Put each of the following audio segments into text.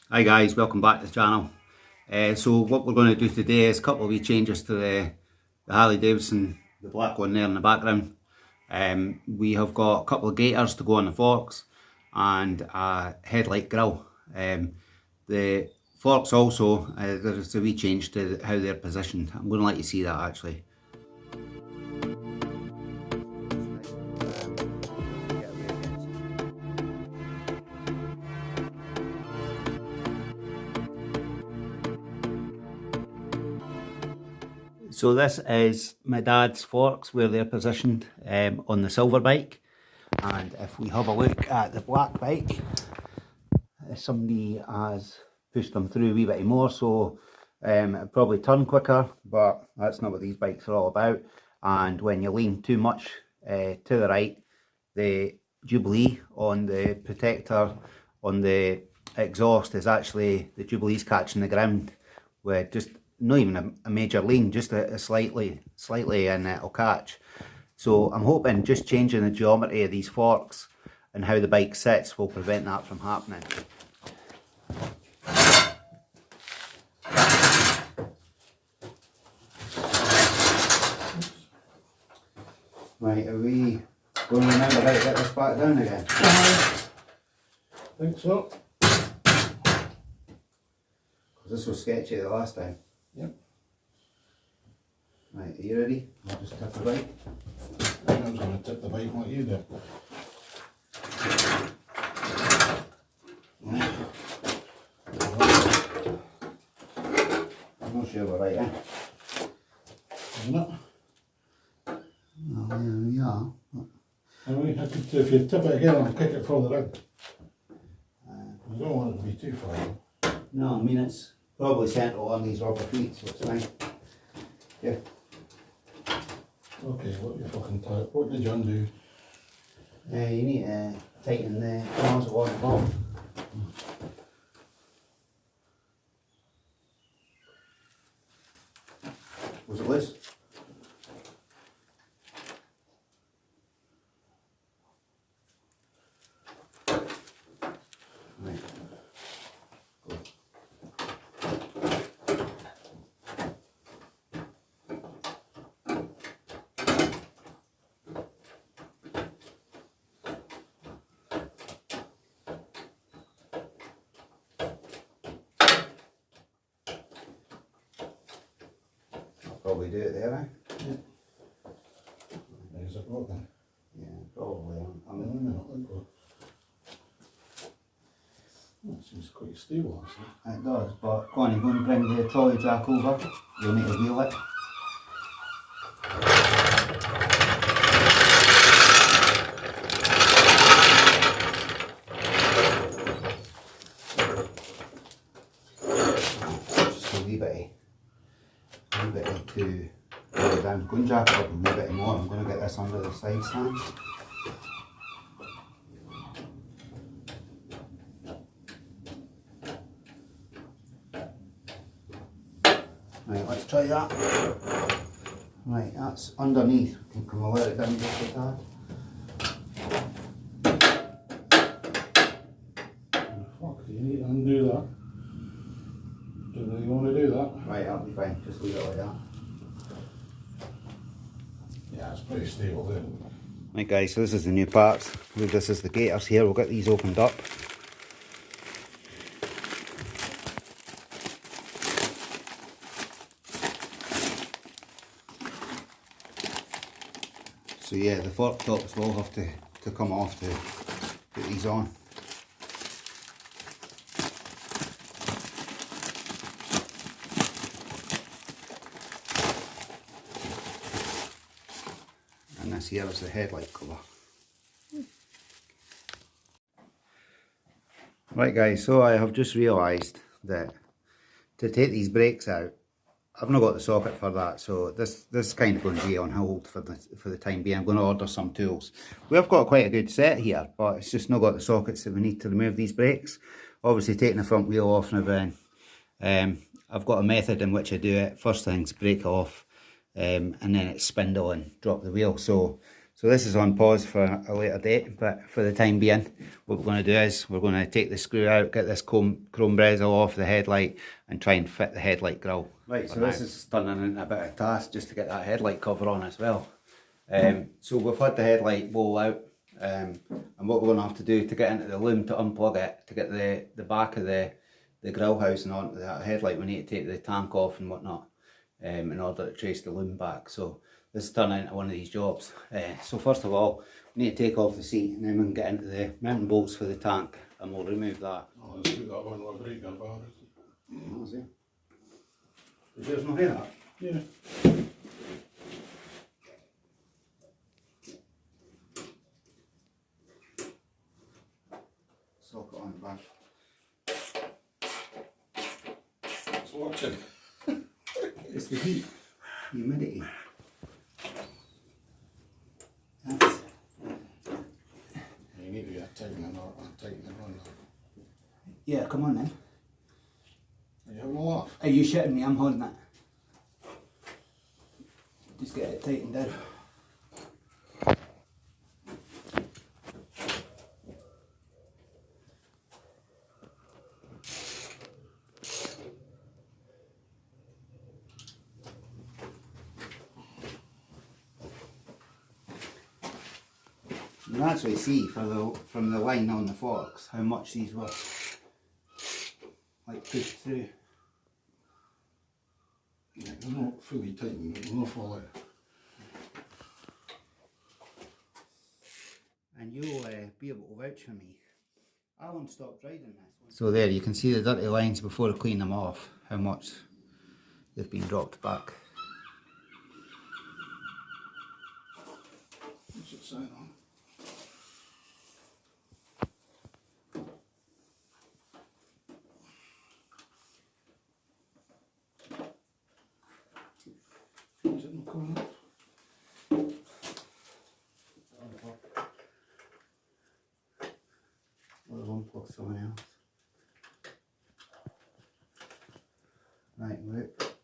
Hi guys, welcome back to the channel. So what we're going to do today is a couple of wee changes to the Harley Davidson, the black one there in the background. We have got a couple of gaiters to go on the forks and a headlight grille. The forks also, there's a wee change to how they're positioned. I'm going to let you see that actually. So this is my dad's forks where they're positioned on the silver bike, and if we have a look at the black bike, somebody has pushed them through a wee bit more, so it'll probably turn quicker, but that's not what these bikes are all about. And when you lean too much to the right, the Jubilee on the protector on the exhaust is actually, the Jubilee's catching the ground with just not even a major lean, just a slightly, and it'll catch. So I'm hoping just changing the geometry of these forks and how the bike sits will prevent that from happening. Right, are we going to remember how to get this back down again? I think so. Because this was sketchy the last time. Yep. Right, are you ready? I'll just tip the bike. I think I was going to tip the bike like you did. Right. I'm not sure we're right, eh? Isn't it? Oh, there we are. I mean, if you tip it again, I'll kick it further in. You don't want it to be too far in. No, I mean it's probably central on these rubber feet, so it's fine. Yeah. Okay, what did you undo? You need to tighten the nozzle on the bottom. Was it loose? Right. Go. Probably do it there, eh? Yeah. Is it broken? Yeah, probably. That seems quite stable actually. It does, but go on, you're going to bring the trolley jack over. You'll need to wheel it. Just a wee bit to go down. Go and jack it up a wee bit more. I'm going to get this under the side stand. Right, let's try that. Right, that's underneath. Can we let it down just like that? Fuck, do you need to undo that? Do you really want to do that? Right, that'll be fine. Just leave it like that. Yeah, it's pretty stable there. Right guys, so this is the new parts. This is the gaiters here. We'll get these opened up. So yeah, the fork tops will have to come off to put these on. And this here is the headlight cover. Right guys, so I have just realised that to take these brakes out, I've not got the socket for that, so this is kind of going to be on hold for the time being. I'm going to order some tools. We have got quite a good set here, but it's just not got the sockets that we need to remove these brakes. Obviously taking the front wheel off now then. I've got a method in which I do it. First thing's brake off, and then it's spindle and drop the wheel. So So this is on pause for a later date, but for the time being, what we're going to do is we're going to take the screw out, get this chrome bezel off the headlight and try and fit the headlight grille. Right, so this is turning into a bit of a task just to get that headlight cover on as well. So we've had the headlight bowl out, and what we're going to have to do to get into the loom to unplug it, to get the back of the grille housing onto that headlight, we need to take the tank off and whatnot in order to trace the loom back. So this is turning into one of these jobs. So first of all, we need to take off the seat and then we can get into the mounting bolts for the tank and we'll remove that. Oh, let's do that one with brake gun bar. Is it? Is yours not here? That? Yeah. Socket on the back. It's watching. It's the heat, humidity. That's... You need to get tightening on. Yeah, come on then. Are you having a laugh? Are you shitting me? I'm holding it. Just get it tightened down. You can actually see from the line on the forks how much these were like pushed through. Yeah, they're not fully tightened, but they'll not fall out. And you'll be able to vouch for me. I won't stop riding this one. So there you can see the dirty lines before I clean them off, how much they've been dropped back. What's it saying on? Is it not coming up? I'll unplug something else. Right, look.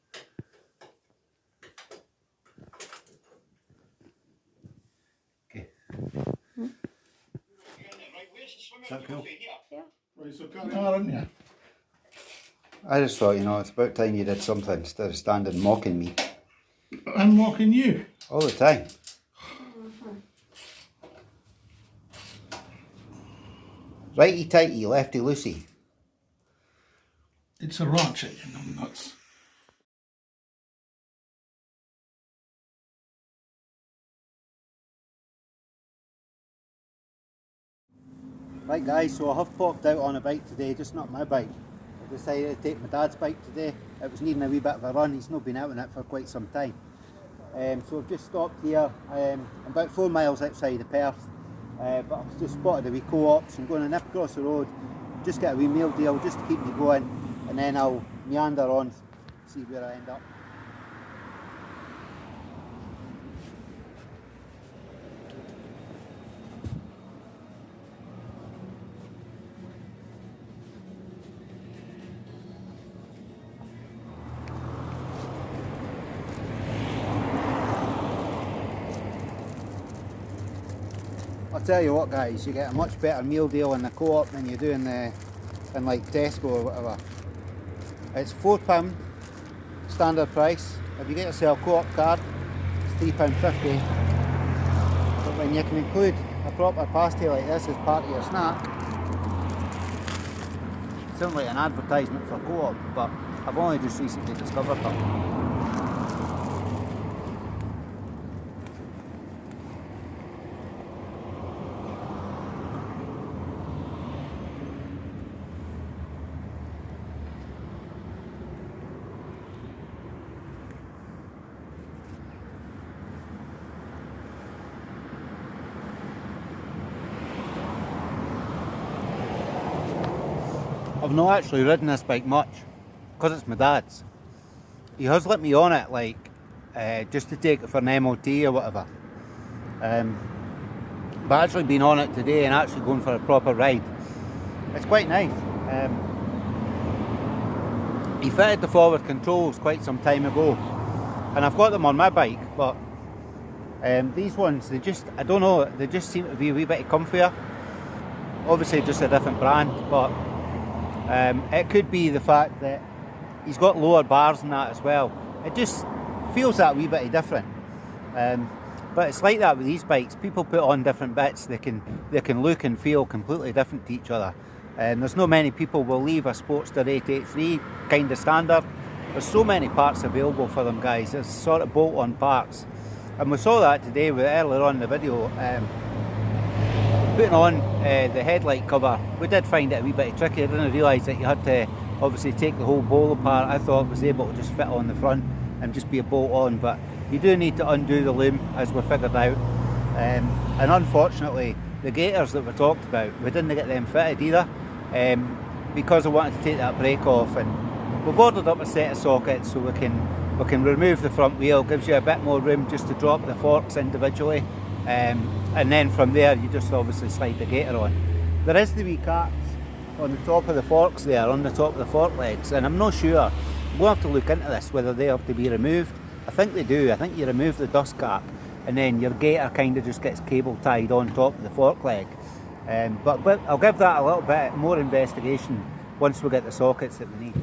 Okay. Is that cool? Yeah. Right, so carry on, aren't you? I just thought, you know, it's about time you did something instead of standing mocking me I'm mocking you. all the time. Righty tighty, lefty loosey. It's a ratchet, you know, nuts. Right guys, so I have popped out on a bike today, just not my bike. I decided to take my dad's bike today. It was needing a wee bit of a run, he's not been out on it for quite some time. So I've just stopped here, I'm about 4 miles outside of Perth, but I've just spotted a wee co-op, so I'm going to nip across the road, just get a wee meal deal just to keep me going, and then I'll meander on, see where I end up. I'll tell you what guys, you get a much better meal deal in the co-op than you do in like Tesco or whatever. It's £4 standard price. If you get yourself a co-op card, it's £3.50. But when you can include a proper pasty like this as part of your snack, it sounds like an advertisement for co-op, but I've only just recently discovered them. I've not actually ridden this bike much because it's my dad's. He has let me on it like just to take it for an MOT or whatever. But actually been on it today and actually going for a proper ride. It's quite nice. He fitted the forward controls quite some time ago and I've got them on my bike, but These ones, they just, I don't know, they just seem to be a wee bit comfier. Obviously just a different brand, but it could be the fact that he's got lower bars than that as well. It just feels that wee bit different. But it's like that with these bikes. People put on different bits. They can look and feel completely different to each other. There's not many people will leave a Sportster 883 kind of standard. There's so many parts available for them, guys. There's sort of bolt-on parts. And we saw that today earlier on in the video. Putting on the headlight cover, we did find it a wee bit tricky. I didn't realise that you had to obviously take the whole bowl apart. I thought it was able to just fit on the front and just be a bolt on, but you do need to undo the loom, as we figured out. And unfortunately, the gaiters that we talked about, we didn't get them fitted either, because I wanted to take that brake off. And we've ordered up a set of sockets so we can remove the front wheel. Gives you a bit more room just to drop the forks individually. And then from there you just obviously slide the gaiter on. There is the wee caps on the top of the forks there, on the top of the fork legs, and I'm not sure, we'll have to look into this, whether they have to be removed. I think they do. I think you remove the dust cap and then your gaiter kind of just gets cable tied on top of the fork leg. But I'll give that a little bit more investigation once we get the sockets that we need.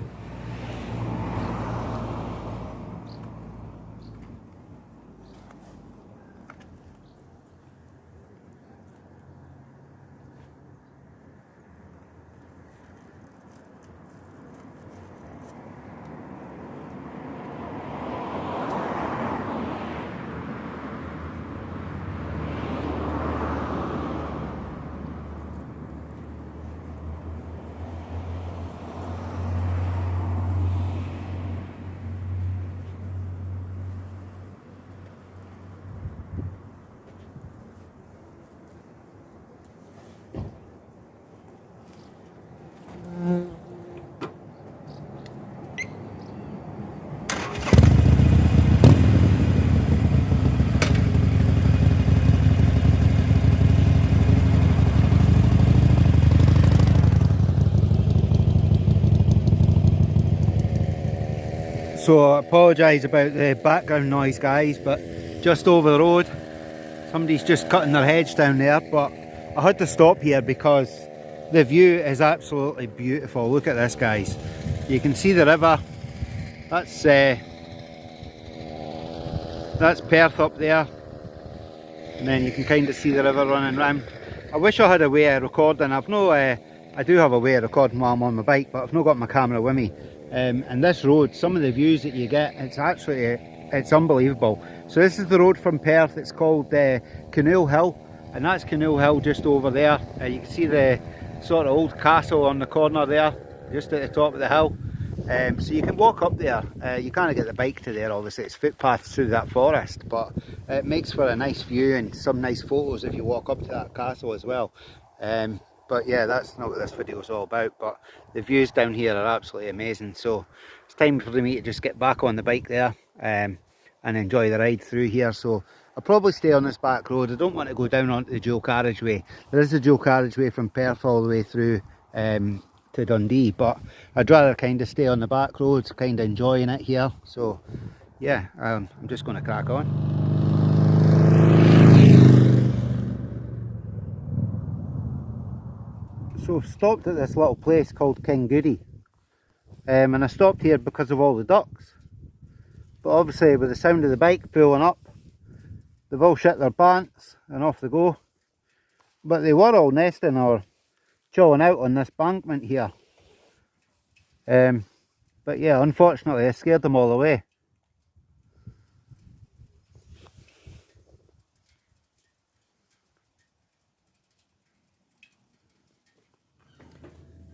So I apologise about the background noise, guys, but just over the road somebody's just cutting their hedge down there, but I had to stop here because the view is absolutely beautiful. Look at this, guys. You can see the river. That's Perth up there, and then you can kind of see the river running round. I wish I had a way of recording. I do have a way of recording while I'm on my bike, but I've not got my camera with me. And this road, some of the views that you get, it's unbelievable. So this is the road from Perth. It's called Canoe Hill, and that's Canoe Hill just over there. You can see the sort of old castle on the corner there, just at the top of the hill. So you can walk up there. You can't get the bike to there, obviously. It's footpaths through that forest, but it makes for a nice view and some nice photos if you walk up to that castle as well. But yeah, that's not what this video is all about, but the views down here are absolutely amazing. So it's time for me to just get back on the bike there and enjoy the ride through here. So I'll probably stay on this back road. I don't want to go down onto the dual carriageway. There is a dual carriageway from Perth all the way through to Dundee, but I'd rather kind of stay on the back roads, kind of enjoying it here. So yeah, I'm just going to crack on. So I've stopped at this little place called King Goody, and I stopped here because of all the ducks, but obviously with the sound of the bike pulling up, they've all shit their pants and off they go. But they were all nesting or chilling out on this bankment here, but yeah, unfortunately I scared them all away.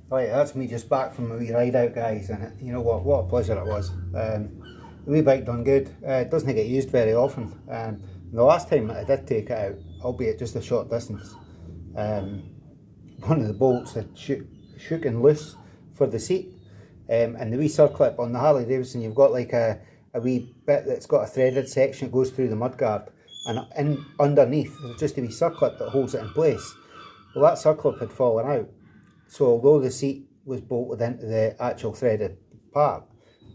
Right, that's me just back from a wee ride out, guys, and you know what a pleasure it was. The wee bike done good. It doesn't get used very often. The last time I did take it out, albeit just a short distance, one of the bolts had shook and loose for the seat, and the wee circlip on the Harley Davidson, you've got like a wee bit that's got a threaded section that goes through the mudguard, and underneath there's just a wee circlip that holds it in place. Well, that circlip had fallen out. So although the seat was bolted into the actual threaded part,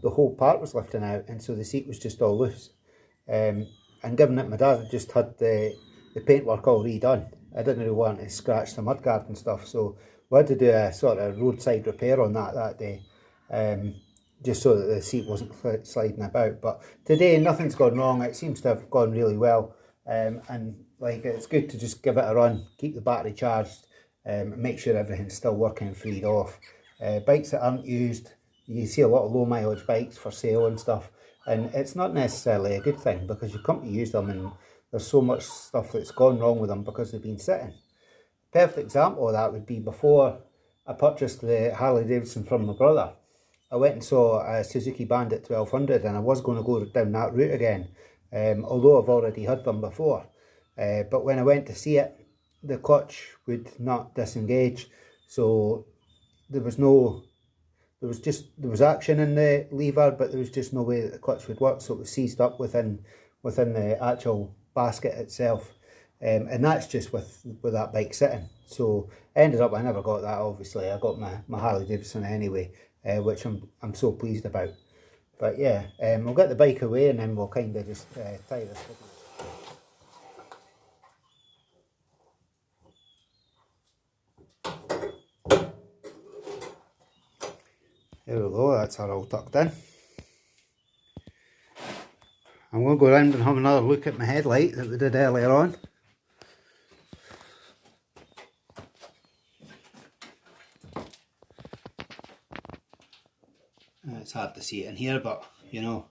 the whole part was lifting out, and so the seat was just all loose. and given that my dad had just had the paintwork all redone, I didn't really want to scratch the mudguard and stuff, so we had to do a sort of roadside repair on that day, just so that the seat wasn't sliding about. But today nothing's gone wrong, it seems to have gone really well, and like it's good to just give it a run, keep the battery charged, make sure everything's still working and freed off. Bikes that aren't used, you see a lot of low mileage bikes for sale and stuff, and it's not necessarily a good thing because you come to use them and there's so much stuff that's gone wrong with them because they've been sitting. Perfect example of that would be before I purchased the Harley Davidson from my brother. I went and saw a Suzuki Bandit 1200 and I was going to go down that route again, although I've already had them before. But when I went to see it, the clutch would not disengage, so there was action in the lever, but there was just no way that the clutch would work, so it was seized up within the actual basket itself. And that's just with that bike sitting. So ended up I never got that, obviously. I got my Harley Davidson anyway, which I'm so pleased about. But yeah, we'll get the bike away and then we'll kind of just tie this video. There we go, that's her all tucked in. I'm going to go around and have another look at my headlight that we did earlier on. It's hard to see it in here, but you know,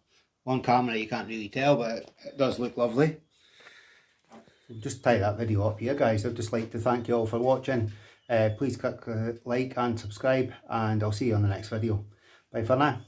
on camera you can't really tell, but it does look lovely. I'll just tie that video up here, guys. I'd just like to thank you all for watching. Please click like and subscribe, and I'll see you on the next video. Bye for now.